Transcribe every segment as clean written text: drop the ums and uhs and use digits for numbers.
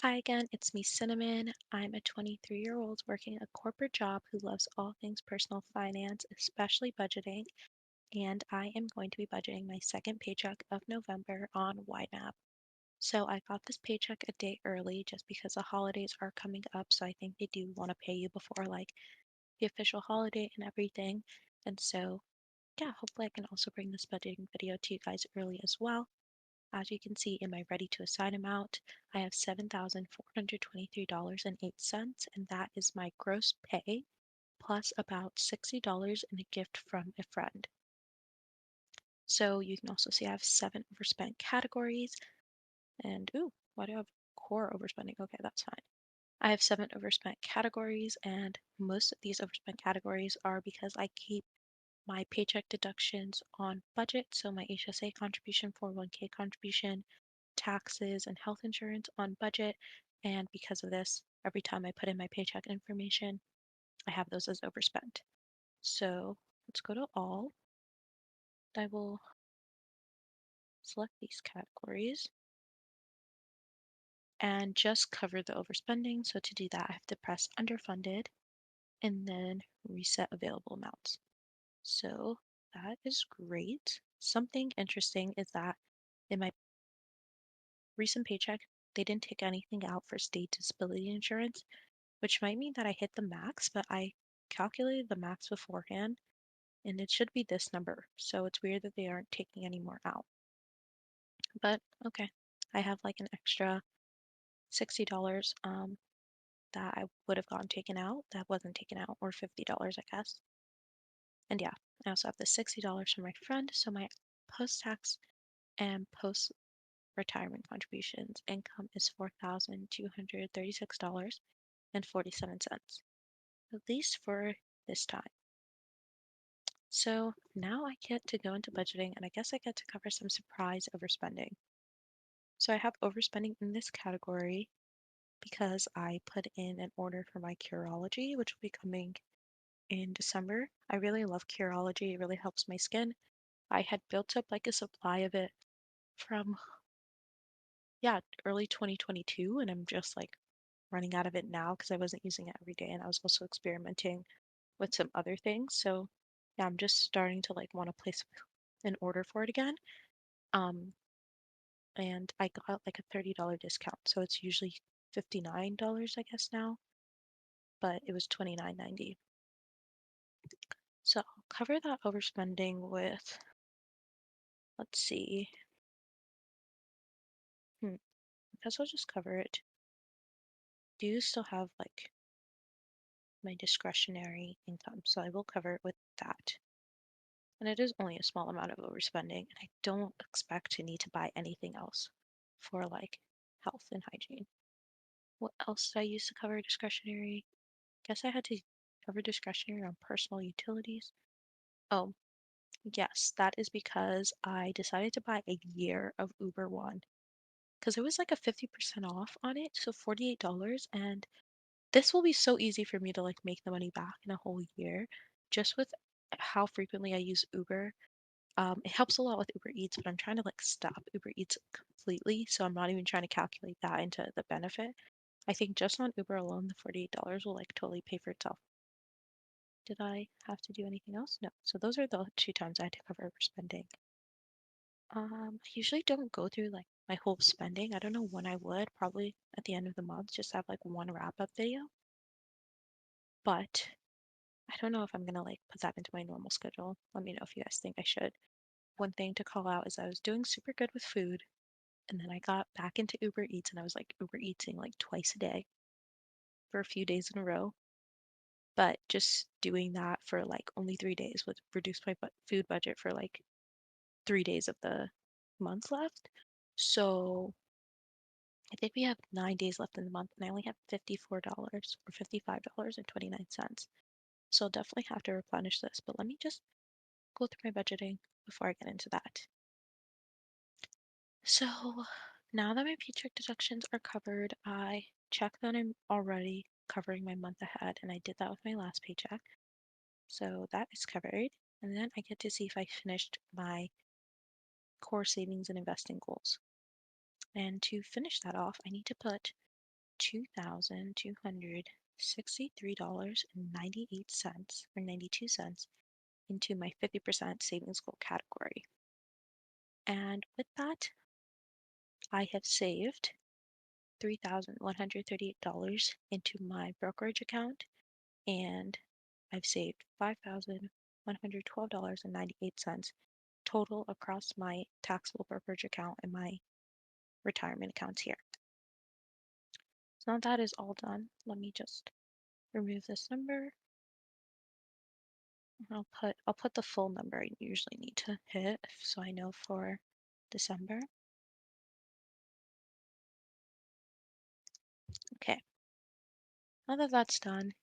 Hi again, it's me, Cinnamon. I'm a 23-year-old working a corporate job who loves all things personal finance, especially budgeting, and I am going to be budgeting my second paycheck of November on ynab. So I got this paycheck a day early just because the holidays are coming up, so I think they do want to pay you before like the official holiday and everything. And so, yeah, hopefully I can also bring this budgeting video to you guys early as well. As you can see in my ready to assign amount, I have $7,423.08, and that is my gross pay plus about $60 in a gift from a friend. So you can also see I have 7 overspent categories, and ooh, why do I have core overspending? Okay, that's fine. I have 7 overspent categories, and most of these overspent categories are because I keep my paycheck deductions on budget. So my HSA contribution, 401k contribution, taxes, and health insurance on budget. And because of this, every time I put in my paycheck information, I have those as overspent. So let's go to all. I will select these categories and just cover the overspending. So to do that, I have to press underfunded and then reset available amounts. So that is great. Something interesting is that in my recent paycheck, they didn't take anything out for state disability insurance, which might mean that I hit the max, but I calculated the max beforehand and it should be this number. So it's weird that they aren't taking any more out. But okay, I have like an extra $60 that I would have gotten taken out that wasn't taken out, or $50, I guess. And yeah, I also have the $60 from my friend. So my post tax and post retirement contributions income is $4,236.47, at least for this time. So now I get to go into budgeting and I guess I get to cover some surprise overspending. So I have overspending in this category because I put in an order for my Curology, which will be coming in December. I really love Curology. It really helps my skin. I had built up like a supply of it from, yeah, early 2022, and I'm just like running out of it now because I wasn't using it every day and I was also experimenting with some other things. So yeah, I'm just starting to like want to place an order for it again. Um, and I got like a $30 discount. So it's usually $59, I guess now, but it was $29.90. So I'll cover that overspending with, let's see, I guess I'll just cover it. Do you still have like my discretionary income? So I will cover it with that. And it is only a small amount of overspending, and I don't expect to need to buy anything else for like health and hygiene. What else did I use to cover discretionary? Guess I had to cover discretionary on personal utilities. Oh, yes, that is because I decided to buy a year of Uber One because it was like a 50% off on it, so $48. And this will be so easy for me to like make the money back in a whole year just with how frequently I use Uber. It helps a lot with Uber Eats, but I'm trying to like stop Uber Eats completely, so I'm not even trying to calculate that into the benefit. I think just on Uber alone, the $48 will like totally pay for itself. Did I have to do anything else? No. So those are the 2 times I had to cover overspending. I usually don't go through like my whole spending. I don't know when I would, probably at the end of the month, just have like one wrap-up video. But I don't know if I'm gonna like put that into my normal schedule. Let me know if you guys think I should. One thing to call out is I was doing super good with food, and then I got back into Uber Eats and I was like Uber Eating like twice a day for a few days in a row. But just doing that for like only 3 days would reduce my food budget for like 3 days of the month left. So I think we have 9 days left in the month and I only have $54 or $55.29. So I'll definitely have to replenish this. But let me just go through my budgeting before I get into that. So now that my paycheck deductions are covered, I check that I'm already covering my month ahead, and I did that with my last paycheck. So that is covered. And then I get to see if I finished my core savings and investing goals. And to finish that off, I need to put $2,263.98 or 92 cents into my 50% savings goal category. And with that, I have saved $3,138 into my brokerage account, and I've saved $5,112.98 total across my taxable brokerage account and my retirement accounts here. So now that is all done. Let me just remove this number. I'll put the full number I usually need to hit so I know for December. Okay. Now that that's done,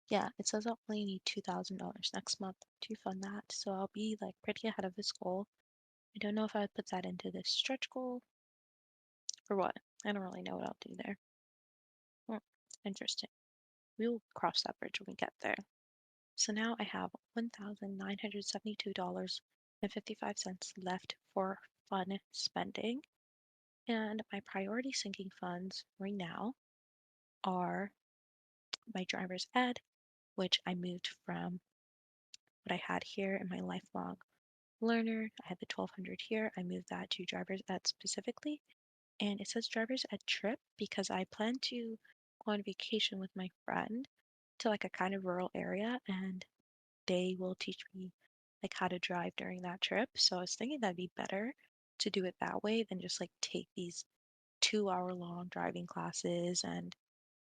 yeah, it says I'll only need $2,000 next month to fund that. So I'll be like pretty ahead of this goal. I don't know if I would put that into this stretch goal or what. I don't really know what I'll do there. Hmm, interesting. We will cross that bridge when we get there. So now I have $1,972.55 left for fun spending. And my priority sinking funds right now are my driver's ed, which I moved from what I had here in my lifelong learner. I had the 1200 here. I moved that to driver's ed specifically. And it says driver's ed trip because I plan to go on vacation with my friend to like a kind of rural area, and they will teach me like how to drive during that trip. So I was thinking that'd be better to do it that way than just like take these 2 hour long driving classes. And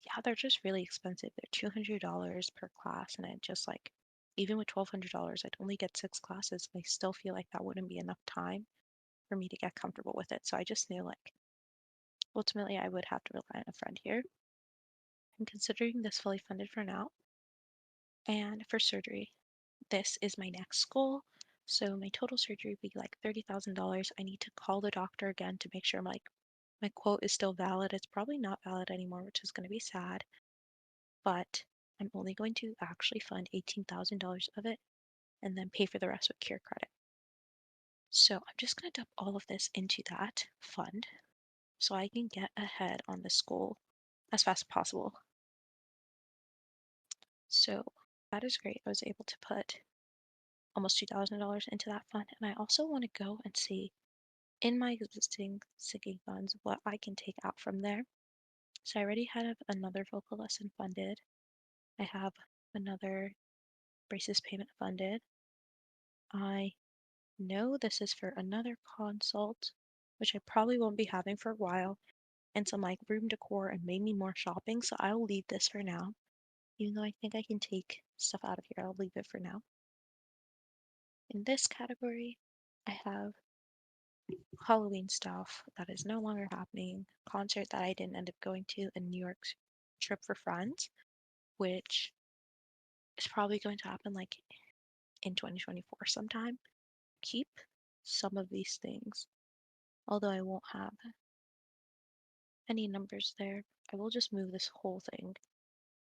yeah, they're just really expensive. They're $200 per class, and it just like, even with $1,200, I'd only get 6 classes. I still feel like that wouldn't be enough time for me to get comfortable with it. So I just knew like ultimately I would have to rely on a friend here. I'm considering this fully funded for now. And for surgery, this is my next goal. So my total surgery would be like $30,000. I need to call the doctor again to make sure my quote is still valid. It's probably not valid anymore, which is going to be sad. But I'm only going to actually fund $18,000 of it and then pay for the rest with Cure Credit. So I'm just going to dump all of this into that fund so I can get ahead on this goal as fast as possible. So that is great. I was able to put almost $2,000 into that fund. And I also want to go and see in my existing sinking funds what I can take out from there. So I already have another vocal lesson funded. I have another braces payment funded. I know this is for another consult, which I probably won't be having for a while, and some like room decor and maybe more shopping. So I'll leave this for now. Even though I think I can take stuff out of here, I'll leave it for now. In this category, I have Halloween stuff that is no longer happening, concert that I didn't end up going to, and New York's trip for friends, which is probably going to happen like in 2024 sometime. Keep some of these things, although I won't have any numbers there. I will just move this whole thing,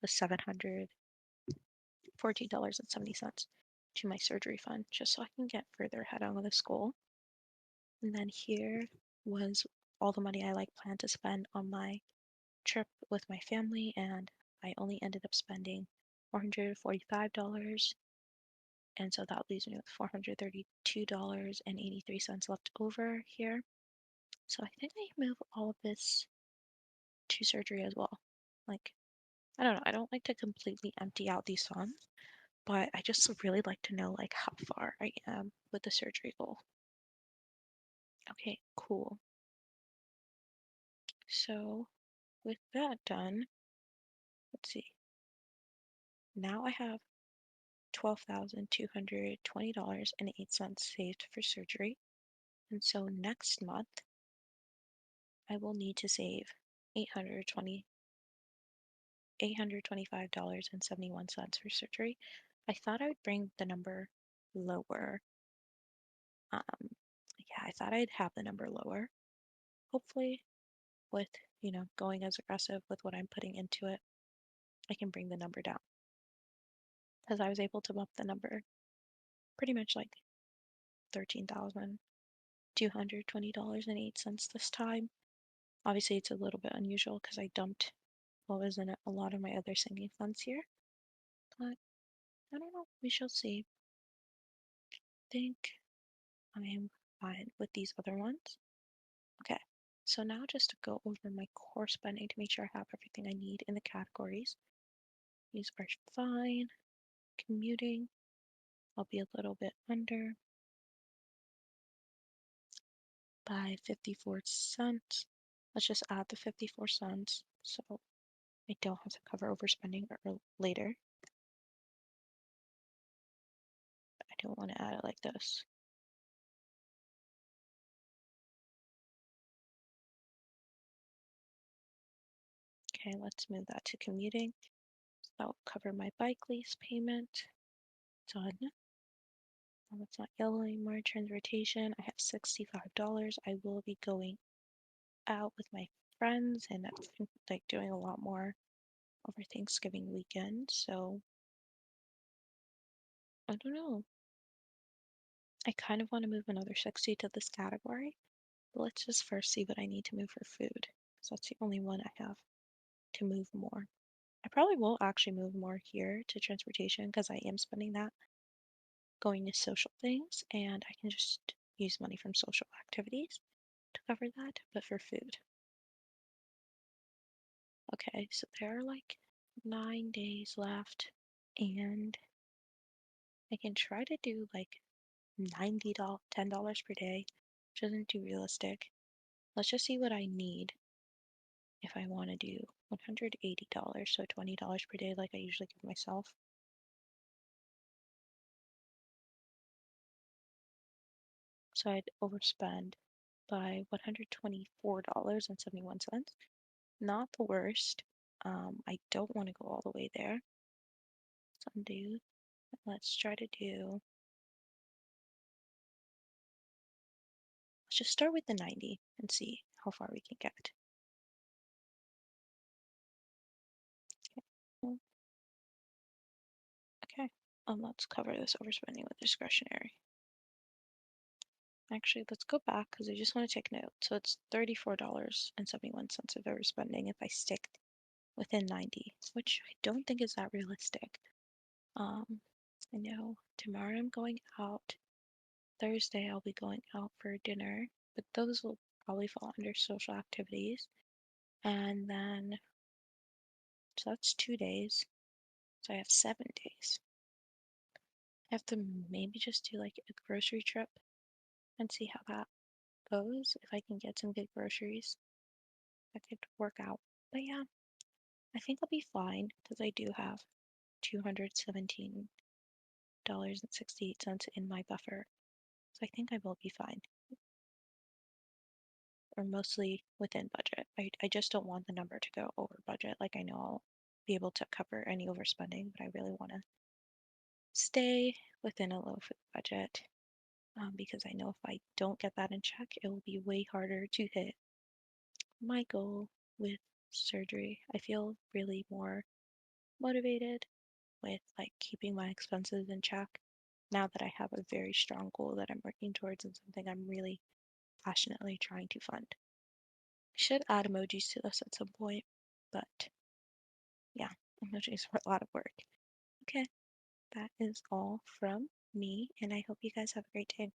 the $714.70, to my surgery fund, just so I can get further ahead on this goal. And then here was all the money I like planned to spend on my trip with my family, and I only ended up spending $445, and so that leaves me with $432.83 left over here. So I think I move all of this to surgery as well. Like, I don't know, I don't like to completely empty out these funds, but I just really like to know like how far I am with the surgery goal. Okay, cool. So with that done, let's see. Now I have $12,220.08 saved for surgery. And so next month, I will need to save $825.71 for surgery. I thought I would bring the number lower. Yeah, I thought I'd have the number lower. Hopefully, with, going as aggressive with what I'm putting into it, I can bring the number down. Because I was able to bump the number pretty much like $13,220.08 this time. Obviously, it's a little bit unusual because I dumped what was in a lot of my other sinking funds here, but I don't know. We shall see. I think I'm fine with these other ones. Okay, so now just to go over my core spending to make sure I have everything I need in the categories. These are fine. Commuting, I'll be a little bit under by 54 cents. Let's just add the 54 cents so I don't have to cover overspending or later. I don't want to add it like this. Okay, let's move that to commuting. So that will cover my bike lease payment. Done. Now it's not yellow anymore. Transportation, I have $65. I will be going out with my friends and like doing a lot more over Thanksgiving weekend. So I don't know. I kind of want to move another 60 to this category. But let's just first see what I need to move for food, because that's the only one I have to move more. I probably will actually move more here to transportation because I am spending that going to social things and I can just use money from social activities to cover that, but for food. Okay, so there are like 9 days left and I can try to do like $90, $10 per day, which isn't too realistic. Let's just see what I need if I want to do $180, so $20 per day like I usually give myself. So I'd overspend by $124.71. Not the worst. I don't want to go all the way there. Let's undo. Let's try to do. Let's just start with the 90 and see how far we can get. Okay. Okay. Let's cover this overspending with discretionary. Actually, let's go back because I just want to take note. So it's $34.71 of overspending if I stick within 90, which I don't think is that realistic. I know tomorrow I'm going out. Thursday I'll be going out for dinner, but those will probably fall under social activities. And then, so that's 2 days. So I have 7 days. I have to maybe just do like a grocery trip and see how that goes. If I can get some good groceries, that could work out. But yeah, I think I'll be fine because I do have $217.68 in my buffer. So I think I will be fine. Or mostly within budget. I just don't want the number to go over budget. Like I know I'll be able to cover any overspending, but I really want to stay within a low budget because I know if I don't get that in check, it will be way harder to hit my goal with surgery. I feel really more motivated with like keeping my expenses in check now that I have a very strong goal that I'm working towards and something I'm really passionately trying to fund. I should add emojis to this at some point, but yeah, emojis are a lot of work. Okay, that is all from me, and I hope you guys have a great day.